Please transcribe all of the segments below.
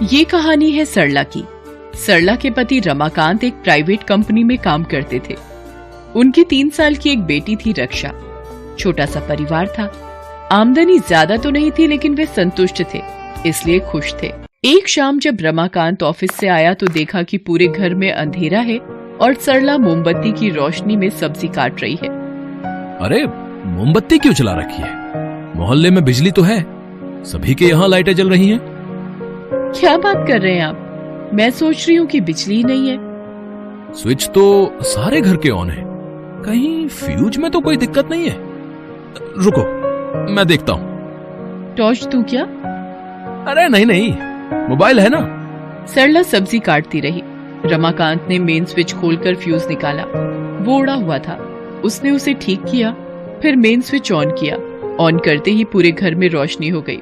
ये कहानी है सरला की। सरला के पति रमाकांत एक प्राइवेट कंपनी में काम करते थे। उनकी 3 साल की एक बेटी थी रक्षा। छोटा सा परिवार था। आमदनी ज्यादा तो नहीं थी, लेकिन वे संतुष्ट थे, इसलिए खुश थे। एक शाम जब रमाकांत ऑफिस से आया तो देखा कि पूरे घर में अंधेरा है और सरला मोमबत्ती की रोशनी में सब्जी काट रही है। अरे, मोमबत्ती क्यों जला रखी है? मोहल्ले में बिजली तो है, सभी के यहाँ लाइटें जल रही हैं। क्या बात कर रहे हैं आप? मैं सोच रही हूँ कि बिजली ही नहीं है। स्विच तो सारे घर के ऑन है, कहीं फ्यूज में तो कोई दिक्कत नहीं है। रुको, मैं देखता हूँ। टॉर्च दूं क्या? अरे नहीं, मोबाइल है ना। सरला सब्जी काटती रही। रमाकांत ने मेन स्विच खोलकर फ्यूज निकाला। वो उड़ा हुआ था। उसने उसे ठीक किया, फिर मेन स्विच ऑन किया। ऑन करते ही पूरे घर में रोशनी हो गई।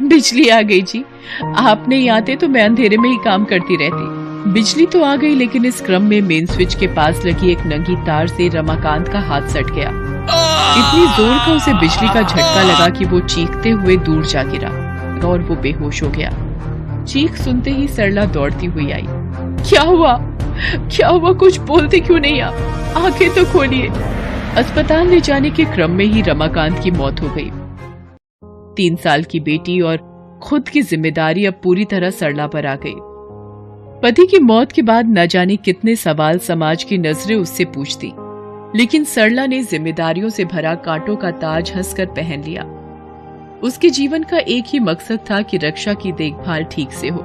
बिजली आ गई जी। आप नहीं आते तो मैं अंधेरे में ही काम करती रहती। बिजली तो आ गई, लेकिन इस क्रम में मेन स्विच के पास लगी एक नंगी तार से रमाकांत का हाथ सट गया। इतनी जोर का उसे बिजली का झटका लगा कि वो चीखते हुए दूर जा गिरा और वो बेहोश हो गया। चीख सुनते ही सरला दौड़ती हुई आई। क्या हुआ? कुछ बोलते क्यों नहीं आप? आंखें तो खोलिए। अस्पताल ले जाने के क्रम में ही रमाकांत की मौत हो गई। 3 साल की बेटी और खुद की जिम्मेदारी अब पूरी तरह सरला पर आ गई। पति की मौत के बाद न जाने कितने सवाल समाज की नजरें उससे पूछती, लेकिन सरला ने जिम्मेदारियों से भरा कांटों का ताज हंसकर पहन लिया। उसके जीवन का एक ही मकसद था कि रक्षा की देखभाल ठीक से हो,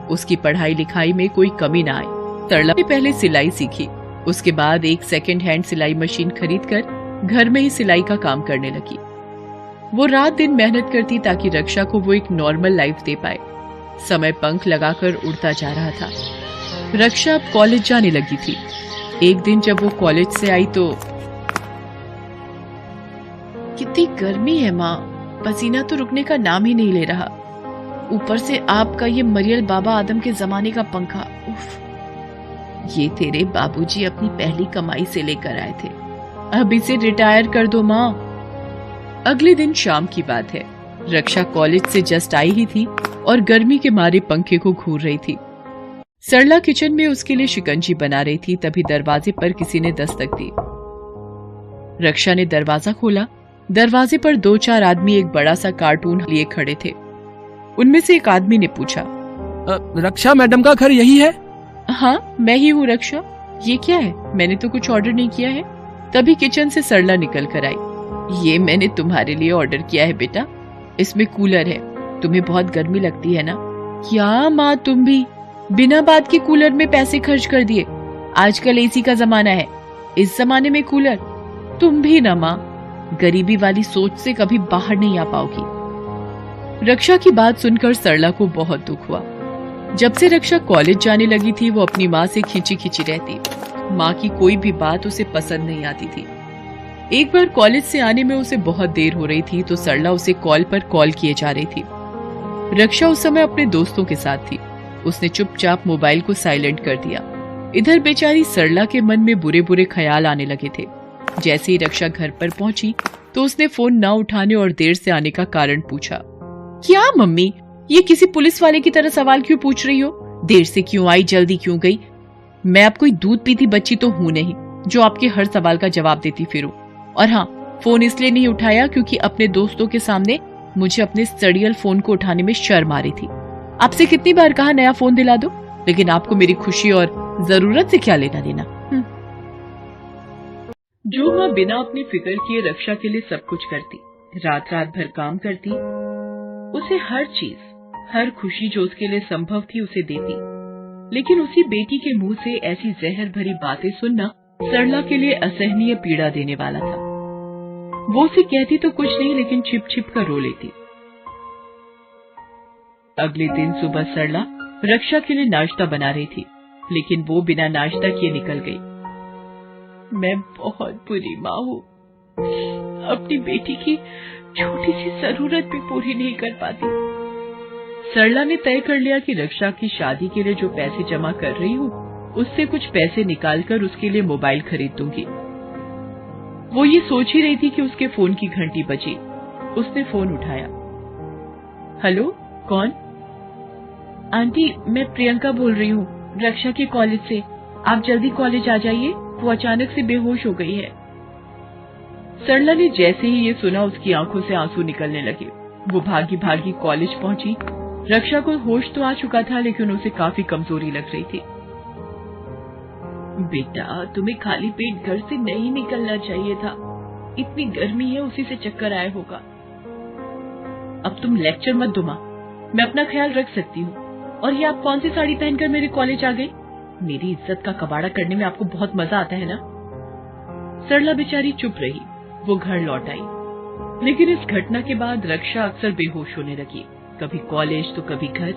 उसकी पढ़ाई लिखाई में कोई कमी ना आए। सरला ने पहले सिलाई सीखी, उसके बाद एक सेकेंड हैंड सिलाई मशीन खरीदकर घर में ही सिलाई का काम करने लगी। वो रात दिन मेहनत करती ताकि रक्षा को वो एक नॉर्मल लाइफ दे पाए। समय पंख लगाकर उड़ता जा रहा था। रक्षा अब कॉलेज जाने लगी थी। एक दिन जब वो कॉलेज से आई तो कितनी गर्मी है माँ, पसीना तो रुकने का नाम ही नहीं ले रहा। ऊपर से आपका ये मरियल बाबा आदम के जमाने का पंखा। उफ। ये तेरे बाबूजी अपनी पहली कमाई से लेकर आए थे, अब इसे रिटायर कर दो माँ। अगले दिन शाम की बात है। रक्षा कॉलेज से जस्ट आई ही थी और गर्मी के मारे पंखे को घूर रही थी। सरला किचन में उसके लिए शिकंजी बना रही थी, तभी दरवाजे पर किसी ने दस्तक दी। रक्षा ने दरवाजा खोला। दरवाजे पर 2-4 आदमी एक बड़ा सा कार्टून लिए खड़े थे। उनमें से एक आदमी ने पूछा, रक्षा मैडम का घर यही है? हाँ, मैं ही हूँ रक्षा। ये क्या है? मैंने तो कुछ ऑर्डर नहीं किया है। तभी किचन से सरला निकल कर आई। ये मैंने तुम्हारे लिए ऑर्डर किया है बेटा, इसमें कूलर है। तुम्हें बहुत गर्मी लगती है ना? क्या माँ, तुम भी बिना बात के कूलर में पैसे खर्च कर दिए। आजकल एसी का जमाना है, इस जमाने में कूलर? तुम भी ना माँ, गरीबी वाली सोच से कभी बाहर नहीं आ पाओगी। रक्षा की बात सुनकर सरला को बहुत दुख हुआ। जब से रक्षा कॉलेज जाने लगी थी, वो अपनी माँ से खिंची खिंची रहती। माँ की कोई भी बात उसे पसंद नहीं आती थी। एक बार कॉलेज से आने में उसे बहुत देर हो रही थी तो सरला उसे कॉल पर कॉल किए जा रही थी। रक्षा उस समय अपने दोस्तों के साथ थी। उसने चुपचाप मोबाइल को साइलेंट कर दिया। इधर बेचारी सरला के मन में बुरे बुरे ख्याल आने लगे थे। जैसे ही रक्षा घर पर पहुंची तो उसने फोन ना उठाने और देर से आने का कारण पूछा। क्या मम्मी, ये किसी पुलिस वाले की तरह सवाल क्यों पूछ रही हो? देर से क्यों आई, जल्दी क्यों गई? मैं अब कोई दूध पीती बच्ची तो हूं नहीं जो आपके हर सवाल का जवाब देती फिरूं। और हाँ, फोन इसलिए नहीं उठाया क्योंकि अपने दोस्तों के सामने मुझे अपने सड़ियल फोन को उठाने में शर्म आ रही थी। आपसे कितनी बार कहा नया फोन दिला दो, लेकिन आपको मेरी खुशी और जरूरत से क्या लेना देना। जो माँ बिना अपनी फिक्र किए रक्षा के लिए सब कुछ करती, रात रात भर काम करती, उसे हर चीज, हर खुशी जो उसके लिए संभव थी उसे देती, लेकिन उसी बेटी के मुंह से ऐसी जहर भरी बातें सुनना सरला के लिए असहनीय पीड़ा देने वाला था। वो उसे कहती तो कुछ नहीं, लेकिन छिप छिप कर रो लेती। अगले दिन सुबह सरला रक्षा के लिए नाश्ता बना रही थी, लेकिन वो बिना नाश्ता किए निकल गई। मैं बहुत बुरी माँ हूँ, अपनी बेटी की छोटी सी जरूरत भी पूरी नहीं कर पाती। सरला ने तय कर लिया कि रक्षा की शादी के लिए जो पैसे जमा कर रही हूँ, उससे कुछ पैसे निकालकर उसके लिए मोबाइल खरीद दूंगी। वो ये सोच ही रही थी कि उसके फोन की घंटी बजी। उसने फोन उठाया। हेलो, कौन? आंटी, मैं प्रियंका बोल रही हूँ, रक्षा के कॉलेज से। आप जल्दी कॉलेज आ जाइए, वो अचानक से बेहोश हो गई है। सरला ने जैसे ही ये सुना उसकी आंखों से आंसू निकलने लगे। वो भागी भागी कॉलेज पहुंची। रक्षा को होश तो आ चुका था, लेकिन उसे काफी कमजोरी लग रही थी। बेटा, तुम्हें खाली पेट घर से नहीं निकलना चाहिए था। इतनी गर्मी है, उसी से चक्कर आया होगा। अब तुम लेक्चर मत दो माँ, मैं अपना ख्याल रख सकती हूँ। और ये आप कौन सी साड़ी पहनकर मेरे कॉलेज आ गई? मेरी इज्जत का कबाड़ा करने में आपको बहुत मजा आता है ना? सरला बेचारी चुप रही। वो घर लौट आई, लेकिन इस घटना के बाद रक्षा अक्सर बेहोश होने लगी, कभी कॉलेज तो कभी घर।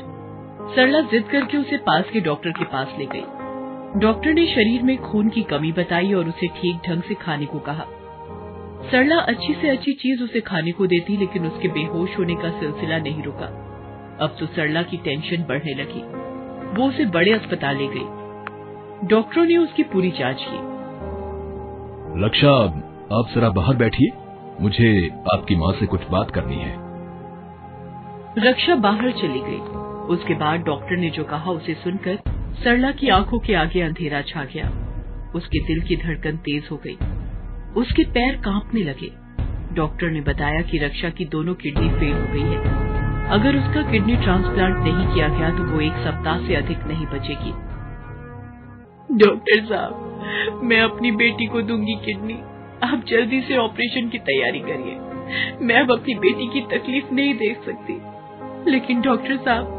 सरला जिद करके उसे पास के डॉक्टर के पास ले गई। डॉक्टर ने शरीर में खून की कमी बताई और उसे ठीक ढंग से खाने को कहा। सरला अच्छी से अच्छी चीज उसे खाने को देती, लेकिन उसके बेहोश होने का सिलसिला नहीं रुका। अब तो सरला की टेंशन बढ़ने लगी। वो उसे बड़े अस्पताल ले गई। डॉक्टरों ने उसकी पूरी जांच की। लक्षा, आप जरा बाहर बैठिए, मुझे आपकी माँ से कुछ बात करनी है। रक्षा बाहर चली गई। उसके बाद डॉक्टर ने जो कहा उसे सुनकर सरला की आंखों के आगे अंधेरा छा गया। उसके दिल की धड़कन तेज हो गई, उसके पैर कांपने लगे। डॉक्टर ने बताया कि रक्षा की दोनों किडनी फेल हो गई है। अगर उसका किडनी ट्रांसप्लांट नहीं किया गया तो वो 1 सप्ताह से अधिक नहीं बचेगी। डॉक्टर साहब, मैं अपनी बेटी को दूंगी किडनी। आप जल्दी से ऑपरेशन की तैयारी करिए। मैं अब अपनी बेटी की तकलीफ नहीं देख सकती। लेकिन डॉक्टर साहब,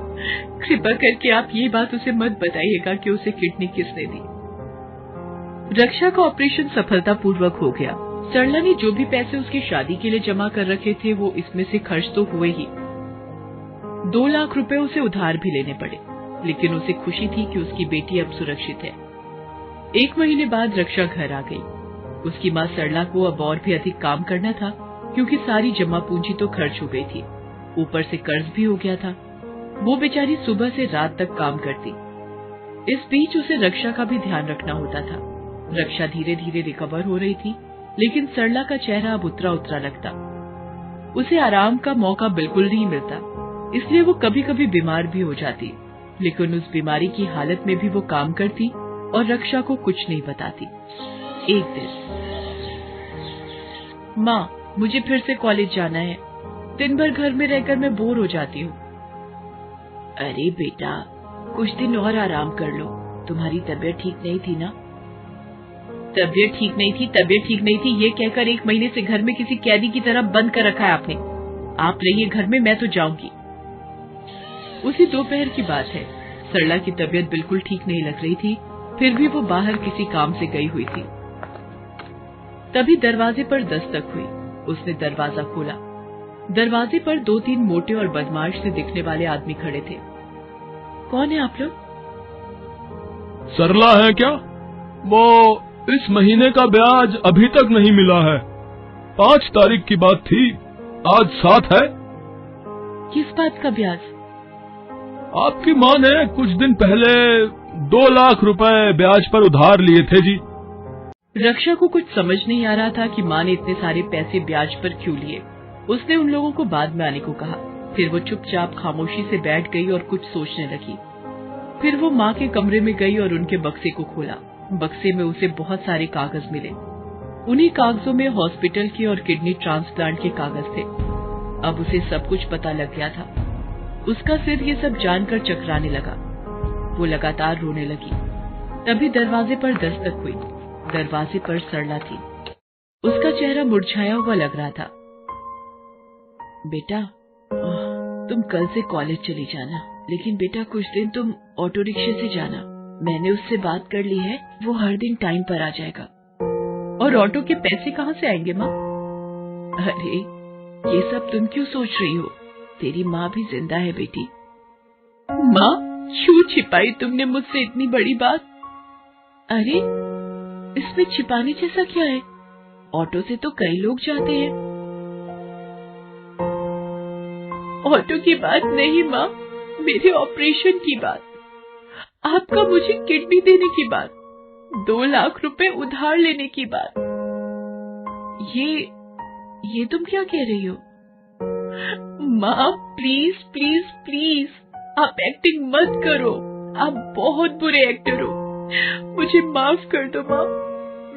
कृपा करके आप ये बात उसे मत बताइएगा कि उसे किडनी किसने दी। रक्षा का ऑपरेशन सफलतापूर्वक हो गया। सरला ने जो भी पैसे उसकी शादी के लिए जमा कर रखे थे, वो इसमें से खर्च तो हुए ही। 2 लाख रुपए उसे उधार भी लेने पड़े, लेकिन उसे खुशी थी कि उसकी बेटी अब सुरक्षित है। 1 महीने बाद रक्षा घर आ गई। उसकी माँ सरला को अब और भी अधिक काम करना था, क्योंकि सारी जमा पूंजी तो खर्च हो गई थी, ऊपर से कर्ज भी हो गया था। वो बेचारी सुबह से रात तक काम करती। इस बीच उसे रक्षा का भी ध्यान रखना होता था। रक्षा धीरे धीरे रिकवर हो रही थी, लेकिन सरला का चेहरा अब उतरा उतरा लगता। उसे आराम का मौका बिल्कुल नहीं मिलता, इसलिए वो कभी कभी बीमार भी हो जाती। लेकिन उस बीमारी की हालत में भी वो काम करती और रक्षा को कुछ नहीं बताती। एक दिन, माँ, मुझे फिर से कॉलेज जाना है। दिन भर घर में रहकर मैं बोर हो जाती हूँ। अरे बेटा, कुछ दिन और आराम कर लो। तुम्हारी तबीयत ठीक नहीं थी ना? तबीयत ठीक नहीं थी ये कहकर 1 महीने से घर में किसी कैदी की तरह बंद कर रखा है आपने। आप रहिए घर में, मैं तो जाऊंगी। उसी दोपहर की बात है। सरला की तबीयत बिल्कुल ठीक नहीं लग रही थी, फिर भी वो बाहर किसी काम से गई हुई थी। तभी दरवाजे पर दस्तक हुई। उसने दरवाजा खोला। दरवाजे पर 2-3 मोटे और बदमाश से दिखने वाले आदमी खड़े थे। कौन है आप लोग? सरला है क्या? वो इस महीने का ब्याज अभी तक नहीं मिला है। 5 तारीख की बात थी, आज 7 है। किस बात का ब्याज? आपकी माँ ने कुछ दिन पहले 2 लाख रुपए ब्याज पर उधार लिए थे जी। रक्षा को कुछ समझ नहीं आ रहा था कि माँ ने इतने सारे पैसे ब्याज पर क्यों लिए। उसने उन लोगों को बाद में आने को कहा। फिर वो चुपचाप खामोशी से बैठ गई और कुछ सोचने लगी। फिर वो माँ के कमरे में गई और उनके बक्से को खोला। बक्से में उसे बहुत सारे कागज मिले। उन्हीं कागजों में हॉस्पिटल के और किडनी ट्रांसप्लांट के कागज थे। अब उसे सब कुछ पता लग गया था। उसका सिर ये सब जानकर चकराने लगा। वो लगातार रोने लगी। तभी दरवाजे पर दस्तक हुई। दरवाजे पर सरला थी। उसका चेहरा मुरझाया हुआ लग रहा था। बेटा, तुम कल से कॉलेज चली जाना, लेकिन बेटा कुछ दिन तुम ऑटो रिक्शे से जाना। मैंने उससे बात कर ली है, वो हर दिन टाइम पर आ जाएगा। और ऑटो के पैसे कहाँ से आएंगे माँ? अरे, ये सब तुम क्यों सोच रही हो? तेरी माँ भी जिंदा है बेटी। माँ, क्यों छिपाई तुमने मुझसे इतनी बड़ी बात? अरे, इसमें छिपाने जैसा क्या है? ऑटो से तो कई लोग जाते हैं। ऑटो की बात नहीं माँ, मेरे ऑपरेशन की बात। आपका मुझे किडनी देने की बात, 2 लाख रुपए उधार लेने की बात। ये तुम क्या कह रही हो? माँ, प्लीज प्लीज प्लीज, आप एक्टिंग मत करो, आप बहुत बुरे एक्टर हो। मुझे माफ कर दो माँ।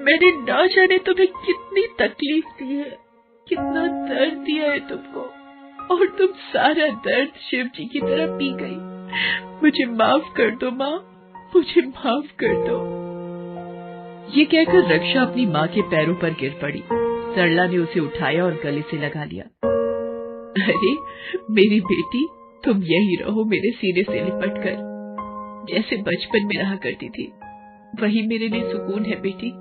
मैंने ना जाने तुम्हें कितनी तकलीफ दी है, कितना दर्द दिया है तुमको, और तुम सारा दर्द शिव जी की तरह पी गई। मुझे माफ कर दो माँ, मुझे माफ कर दो। ये कहकर रक्षा अपनी माँ के पैरों पर गिर पड़ी। सरला ने उसे उठाया और गले से लगा लिया। अरे मेरी बेटी, तुम यही रहो मेरे सीने से लिपट कर, जैसे बचपन में रहा करती थी। वही मेरे लिए सुकून है बेटी।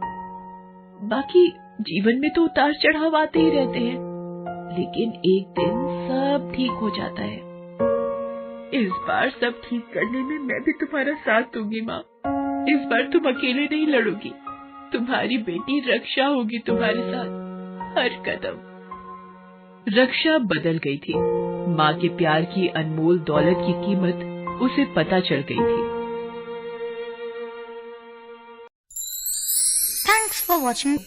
बाकी जीवन में तो उतार चढ़ाव आते ही रहते हैं, लेकिन एक दिन सब ठीक हो जाता है। इस बार सब ठीक करने में मैं भी तुम्हारा साथ दूंगी माँ। इस बार तुम अकेले नहीं लड़ोगी, तुम्हारी बेटी रक्षा होगी तुम्हारे साथ हर कदम। रक्षा बदल गई थी। माँ के प्यार की अनमोल दौलत की कीमत उसे पता चल गई थी। Thanks for watching.